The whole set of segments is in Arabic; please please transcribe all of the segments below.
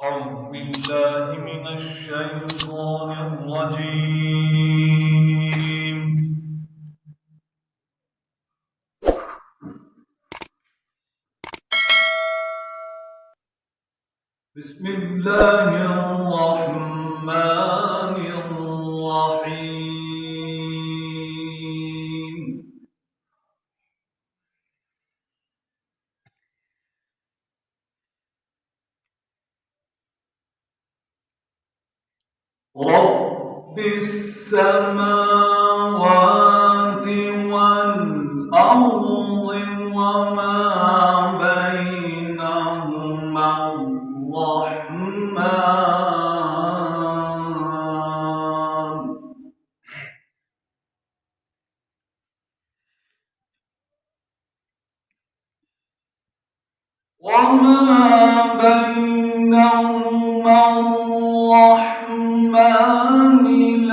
أعوذ بالله من الشيطان الرجيم. بسم الله الرحمن الرحيم. رب السماوات والأرض وما بينهما الرحمن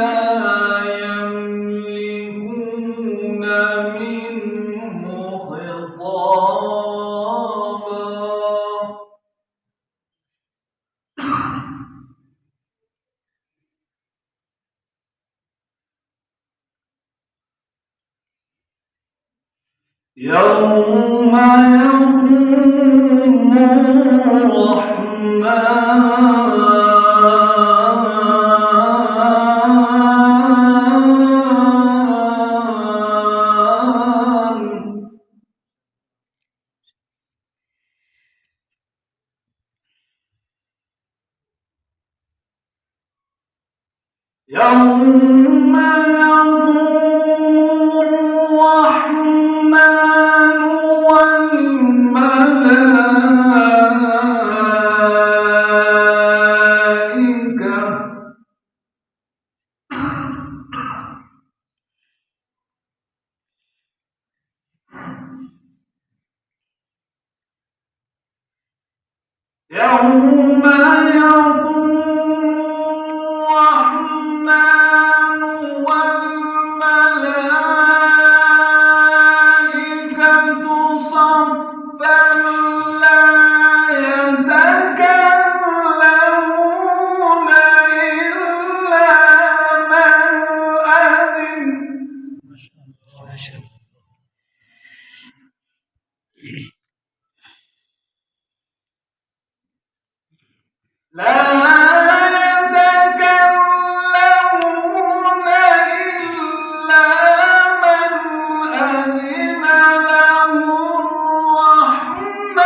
لا يملكون منه خطابا يوم يقوم الرحمن والملائكة يوم يقوم الرحمن والملائكة صفا لا يتكلمون إلا من أذن لا يتكلمون إلا من أذن له الرحمن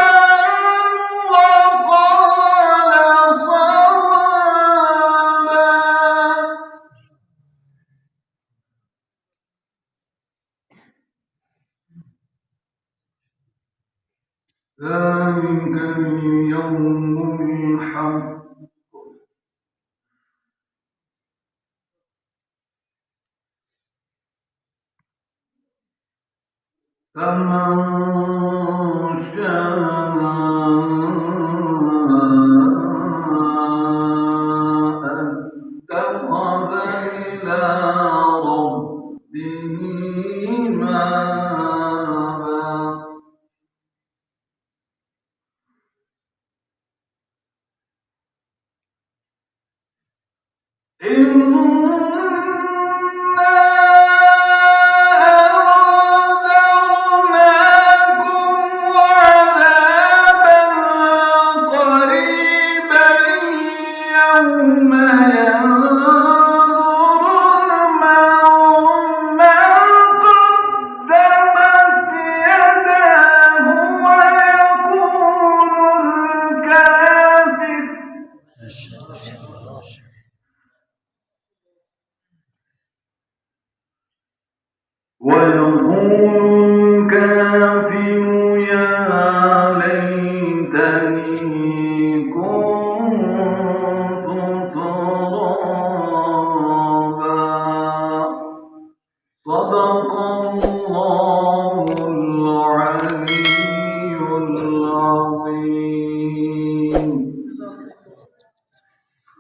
وقال صوابا ذلك اليوم الحق فمن شاء اتخذ إلى ربه مآبا ويقول الكافر يا ليتني كنت ترابا صدق الله